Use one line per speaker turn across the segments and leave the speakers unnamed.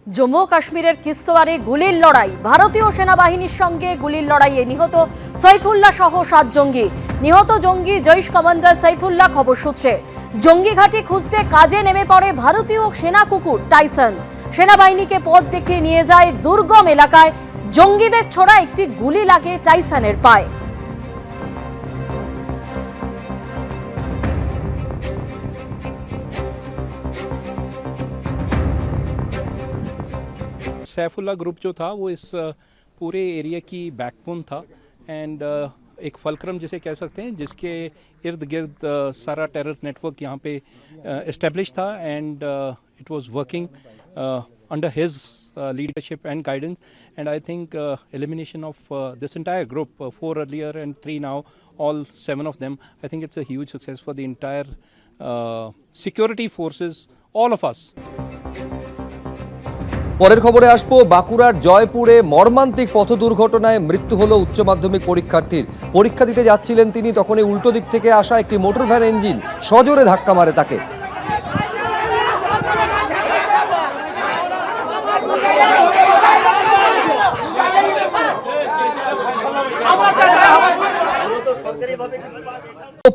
জম্মু ও কাশ্মীরের কিস্তওয়ারে গুলির লড়াই, ভারতীয় সেনাবাহিনীর সঙ্গে গুলির লড়াইয়ে নিহত সাইফুল্লাহ সহ 7 জঙ্গি। নিহত জঙ্গি জৈশ কমান্ডার সাইফুল্লাহ। খবর সূত্রে জঙ্গি ঘাঁটি খুঁজতে কাজে নেমে পড়ে ভারতীয় সেনা কুকুর টাইসন। সেনাবাহিনীকে পথ দেখিয়ে নিয়ে যায় দুর্গম এলাকায়। জঙ্গিদের ছোড়া একটি গুলি লাগে টাইসনের পায়ে।
सैफुल्ला ग्रुप जो था वो इस पूरे एरिया की बैकबोन था एंड एक फलक्रम जिसे कह सकते हैं, जिसके इर्द गिर्द सारा टेरर नेटवर्क यहाँ पे इस्टेब्लिश था and it was working under his leadership and guidance, and I think elimination of this entire group, 4 earlier and 3 now, all 7 of them, I think it's a huge success for the entire security forces, all of us.
পরের খবরে আসবো, বাঁকুড়ার জয়পুরে মর্মান্তিক পথ দুর্ঘটনায় মৃত্যু হলো উচ্চ মাধ্যমিক পরীক্ষার্থীর। পরীক্ষা দিতে যাচ্ছিলেন তিনি, তখনই উল্টো দিক থেকে আসা একটি মোটর ভ্যান ইঞ্জিন সজোরে ধাক্কা মারে তাকে।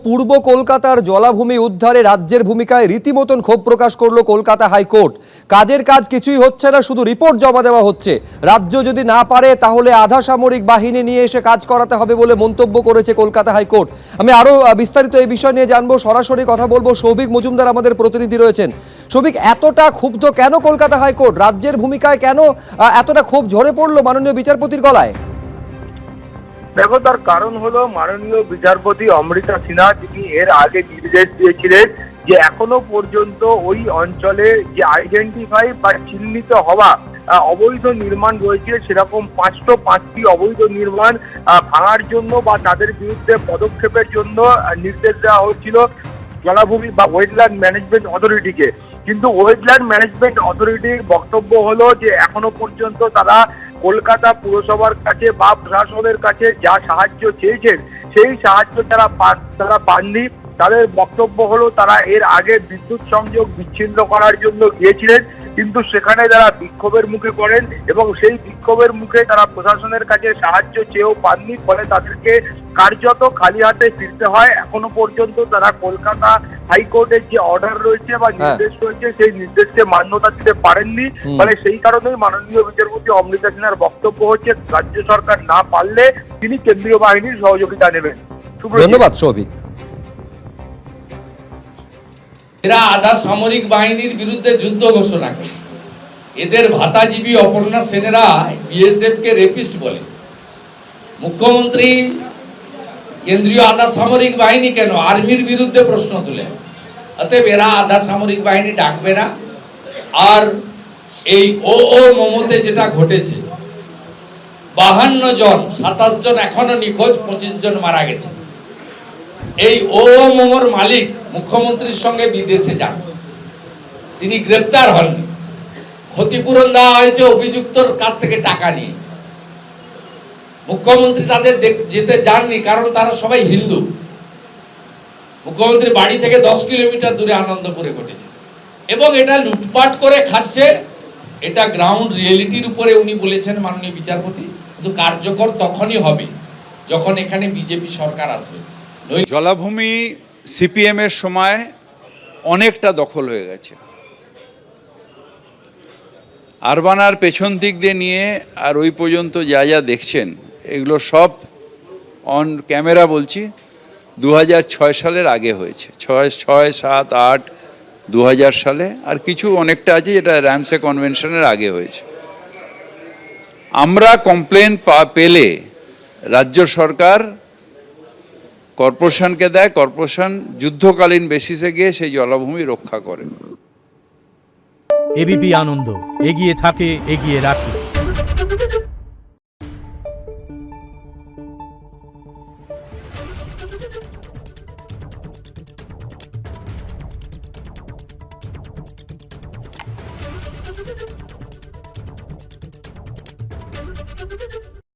পূর্ব কলকাতার জলাভূমি উদ্ধারে রাজ্যের ভূমিকায় রীতিমতন ক্ষোভ প্রকাশ করলো কলকাতা হাইকোর্ট। কাজের কাজ কিছুই হচ্ছে না, শুধু রিপোর্ট জমা দেওয়া হচ্ছে। রাজ্য যদি না পারে তাহলে আধা সামরিক বাহিনী নিয়ে এসে কাজ করাতে হবে বলে মন্তব্য করেছে কলকাতা হাইকোর্ট। আমি আরো বিস্তারিত এই বিষয় নিয়ে জানবো, সরাসরি কথা বলবো। সৌভিক মজুমদার আমাদের প্রতিনিধি রয়েছেন। সৌভিক, এতটা ক্ষুব্ধ কেন কলকাতা হাইকোর্ট? রাজ্যের ভূমিকায় কেন এতটা ক্ষোভ ঝরে পড়লো মাননীয় বিচারপতির গলায়?
দেখো, তার কারণ হলো মাননীয় বিচারপতি অমৃতা সিনহা, যিনি এর আগে নির্দেশ দিয়েছিলেন যে এখনো পর্যন্ত ওই অঞ্চলে যে আইডেন্টিফাই বা চিহ্নিত হওয়া অবৈধ নির্মাণ রয়েছে, সেরকম 505টি অবৈধ নির্মাণ ভাঙার জন্য বা তাদের বিরুদ্ধে পদক্ষেপের জন্য নির্দেশ দেওয়া হচ্ছিল জলাভূমি বা ওয়েটল্যান্ড ম্যানেজমেন্ট অথরিটিকে। কিন্তু ওয়েটল্যান্ড ম্যানেজমেন্ট অথরিটির বক্তব্য হলো যে এখনো পর্যন্ত তারা কলকাতা পুরসভার কাছে বা প্রশাসনের কাছে যা সাহায্য চেয়েছেন সেই সাহায্য তারা পাননি। তাদের বক্তব্য হলো তারা এর আগে বিদ্যুৎ সংযোগ বিচ্ছিন্ন করার জন্য গিয়েছিলেন, কিন্তু সেখানে তারা বিক্ষোভের মুখে পড়েন এবং সেই বিক্ষোভের মুখে তারা প্রশাসনের কাছে সাহায্য চেয়েও পাননি। ফলে তাদেরকে কার্যত খালি হাতে ফিরতে হয়। এখনো পর্যন্ত তারা কলকাতা হাইকোর্টের যে অর্ডার রয়েছে বা নির্দেশ রয়েছে সেই নির্দেশকে মান্যতা দিতে পারেননি। ফলে সেই কারণেই মাননীয় বিচারপতি অমৃতা সিনহার বক্তব্য হচ্ছে রাজ্য সরকার না পারলে তিনি কেন্দ্রীয় বাহিনীর সহযোগিতা নেবেন।
ধন্যবাদ সৌভিক।
এরা আধা সামরিক বাহিনীর বিরুদ্ধে যুদ্ধ ঘোষণা করে। এদের ভাতাজীবী অপর্ণা সেনেরা বিএসএফ কে রেপিস্ট বলে। মুখ্যমন্ত্রী কেন্দ্রীয় আধা সামরিক বাহিনী কেন, আর্মির বিরুদ্ধে প্রশ্ন তুলে। অতএব এরা আধা সামরিক বাহিনী ডাকবে না। আর এই ও মোমোতে যেটা ঘটেছে, 52 জন, 27 জন এখনো নিখোঁজ, 25 জন মারা গেছে। এই ও মোমোর মালিক মুখ্যমন্ত্রীর সঙ্গে বিদেশে যান, তিনি গ্রেপ্তার হননি। ক্ষতিপূরণ দেওয়া হয়েছে অভিযুক্তর কাছ থেকে টাকা নিয়ে। মুখ্যমন্ত্রী তাদের যেতে যাননি, কারণ তারা সবাই হিন্দু। মুখ্যমন্ত্রী বাড়ি থেকে 10 কিলোমিটার দূরে আনন্দপুরে ঘটেছে এবং এটা লুটপাট করে খাচ্ছে। এটা গ্রাউন্ড রিয়েলিটির উপরে উনি বলেছেন মাননীয় বিচারপতি, কিন্তু কার্যকর তখনই হবে যখন এখানে বিজেপি সরকার আসবে।
জলাভূমি সিপিএম এর সময় অনেকটা দখল হয়ে গেছে। আরবানার পেছন দিক দিয়ে নিয়ে আর ওই পর্যন্ত যা যা দেখছেন এগুলো সব অন ক্যামেরা বলছি 2006 সালের আগে হয়েছে। 6, 7, 8, 2000 সালে, আর কিছু অনেকটা আছে যেটা র্যামসে কনভেনশনের আগে হয়েছে। আমরা কমপ্লেন পেলে রাজ্য সরকার কর্পোরেশনকে দেয়, কর্পোরেশন যুদ্ধকালীন বেসিসে গিয়ে সেই জলাভূমি রক্ষা করে।
এবিপি আনন্দ, এগিয়ে থাকে, এগিয়ে রাখে।
Thank you.